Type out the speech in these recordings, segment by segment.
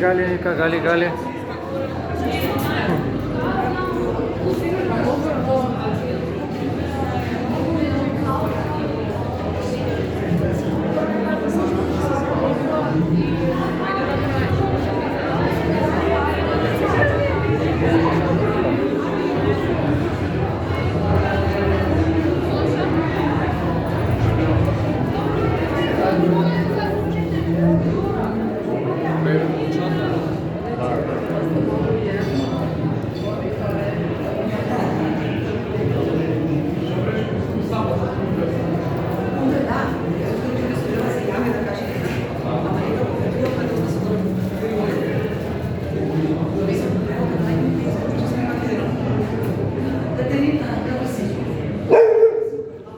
Гали, Ника, Гали.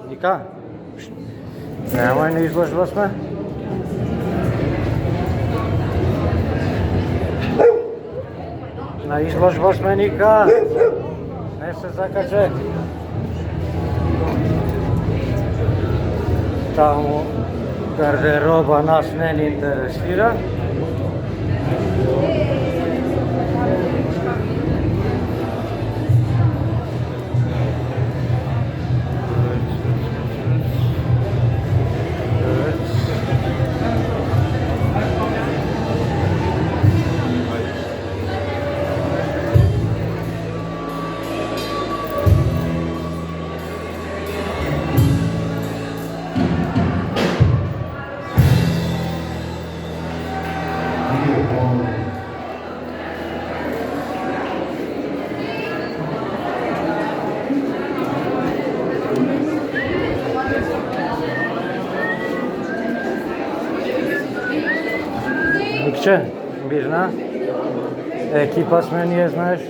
Ника? Немај на изложба сме? На изложба сме, Ника! Не се закаче! Таму гардероба нас не ни интересира. Никче, бирна, екипа сме ние, знаеш.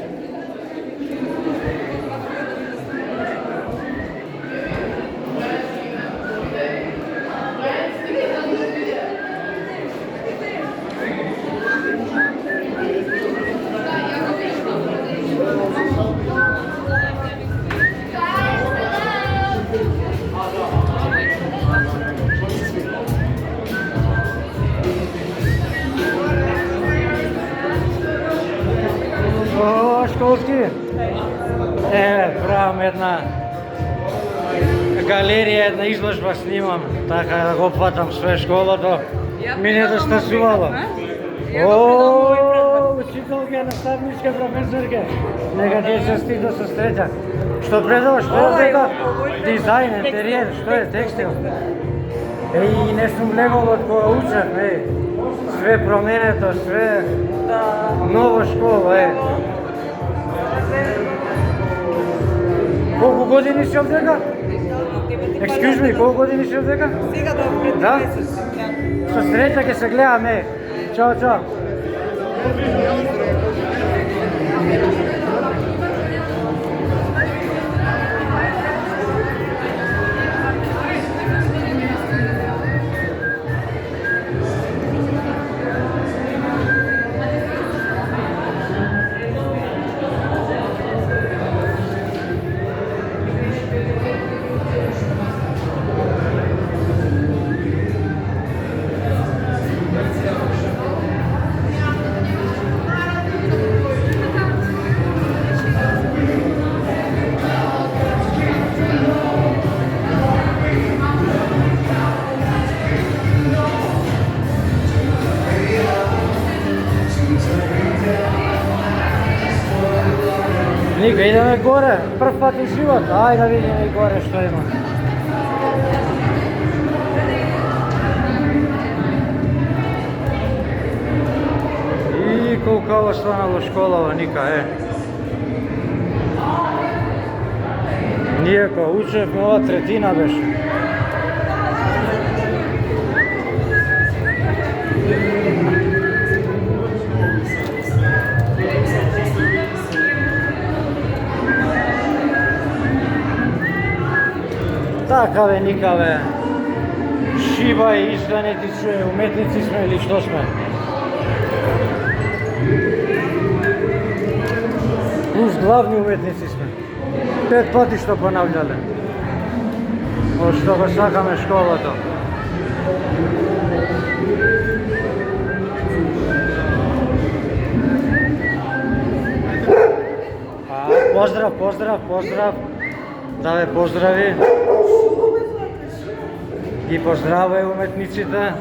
Школски. Правам една галерија, една изложба снимам, така да го патам све школото. Мине да стасувало. Учителке, наставничка, професорке. Нека ти е честито со среќа. Што предаваш? Што е дека? Дизајн, интериер, што е текстил? И не сум легол од кога учев, све променето, све ново школа, Колку години си овдека? Excuse me, колку години си овдека? Сега до пред 10. Со среќа ќе се гледаме. Чао, чао. Ника, идеме горе, прв пат и живот, ајде да видиме и горе што има. И колкава станало школава, Ника, Ние кога учевме, ова третина беше. Така бе, Ника бе, шиба и исканите чуе, уметници сме или што сме? Плюс главни уметници сме. 5 пати што понављале. Од што го сакаме школата. Поздрав. Да ве поздрави. Ги поздравај уметниците.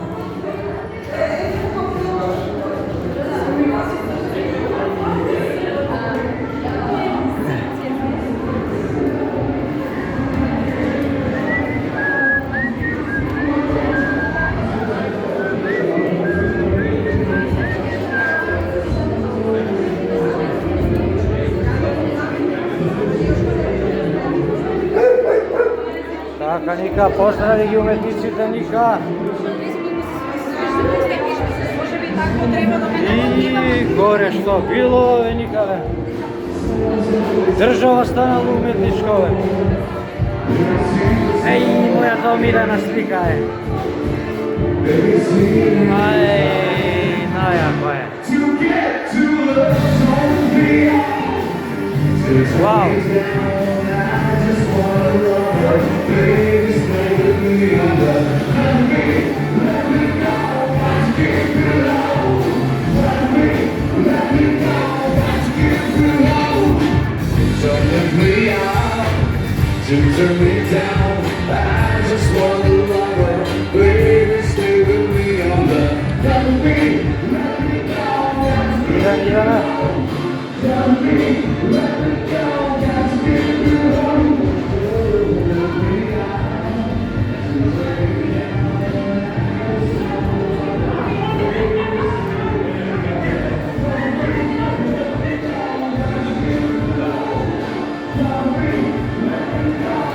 Така, Ника, поздрави ги уметниците, Ника. И горе што било, Ника, бе. Држава станала уметничка, бе. Еј, мојата омилена слика е. Ај, најако е. Вау. Turn me down, I just want to love her. Baby, stay with me on the let me go.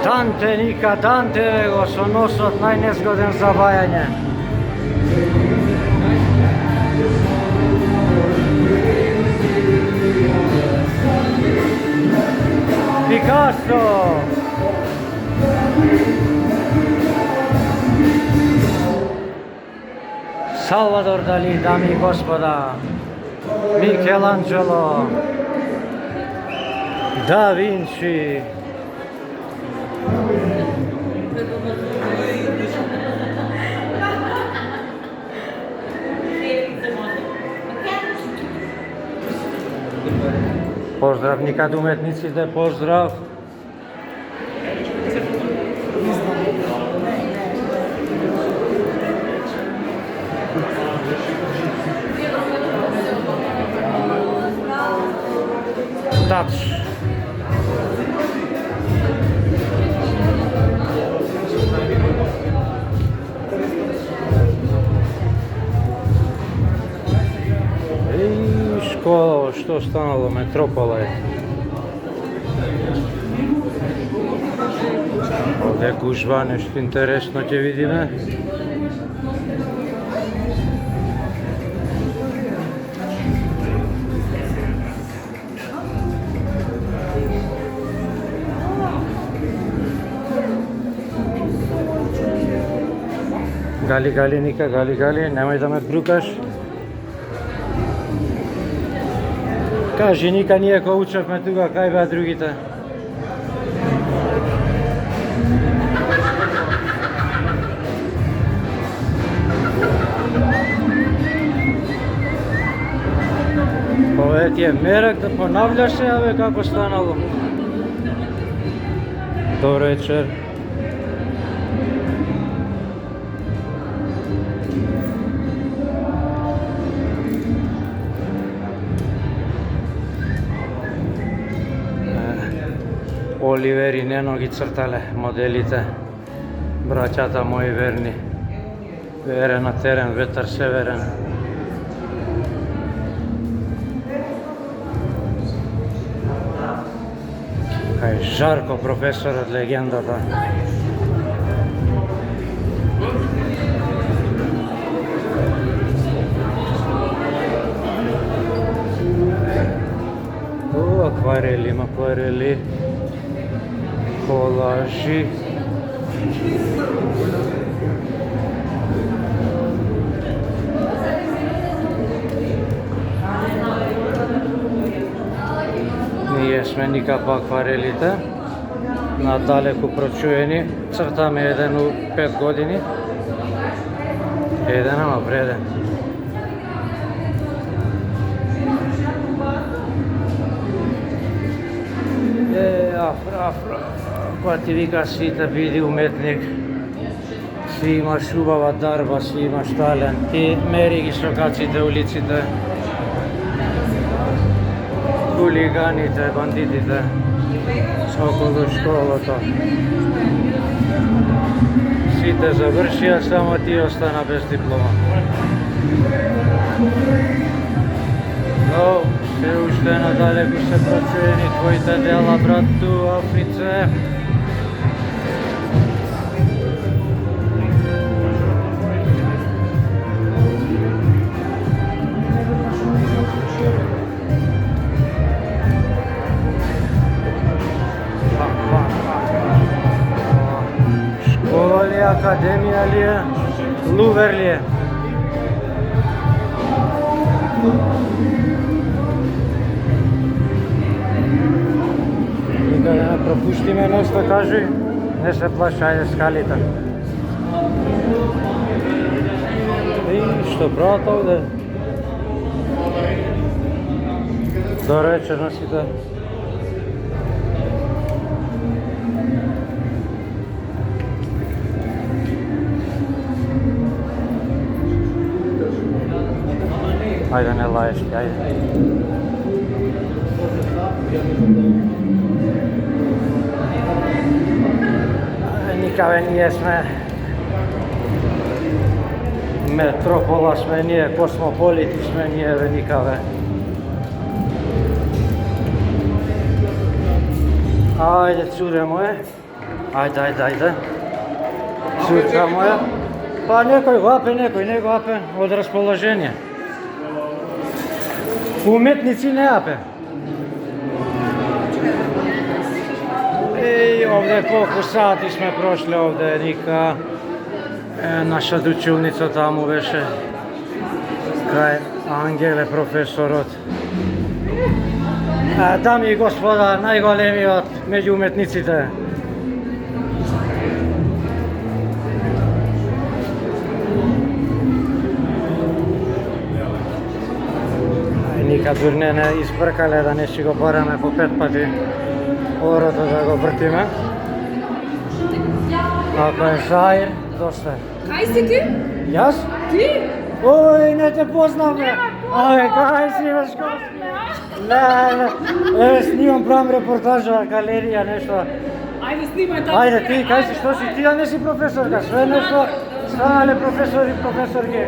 Данте, Ника, Данте, го со носот најнезгоден за вајање. Пикасо! Салвадор Дали, дами и господа, Микеланджело, Да Винчи. Поздрав, Ника, уметниците, поздрав. Тач. Што станало, Метропола е. Овде гужва, нешто интересно ќе видиме. Гали, Ника, гали, немај да ме брукаш. Кажи, Ника, ние кога учевме тука, кај беа другите? Овде ти е мерак да понављаш се, абе, како станало. Добро вечер. Оливер и Нено ги цртале моделите, браќата мои верни. Верен на терен, ветар северен. Кај Жарко, професорот, легендата. Акварели, колажи. Ние сме Ника по акварелите, надалеку прочуени, цртаме еден у 5 години, еден ама вреден. Кога ти вика сите биди уметник, си имаш убава дарба, си имаш талент, ти мери ги шокаците, улиците, хулиганите, бандитите, околу школото. Сите завршија, само ти остана без диплома. Но, се уште надалеку се прочуени твоите дела, брату Африце. Школа ли е, академија ли е, Лувер ли е? Никаде не пропушти ме место, кажи, не се плаши, ајде скалите. И што прават овде? До вечер на сите. Ајде, не лаеш ти, ајде. Никаве ние сме метропола, сме ние космополити, сме ние бе никаве. Ајде, цуре моје. Ајде. Цурка моја. Па некој го апе, некој не го апе, од расположение. Уметници не апе. И овде колку сати сме прошли овде, ника наша училница таму беше кај Ангеле професорот. Дами и господа, најголемиот меѓу уметниците. Ника дурне не испркале да не си го бараме по 5 пати орото да го вртиме. Ако е Заир, доста. Кај си ти? Јас? Ти? Ој, не те познам, бе. Кај си, бе, школски? Не, снимам, правам репортажа, галерија, нешто. Ајде, снимај тако. Ајде, ти, кај си, што си? Ти да не си професорка, све нешто станале професори, професорки.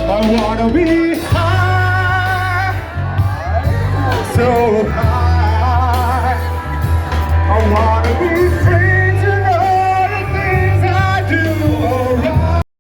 I wanna be high, so high.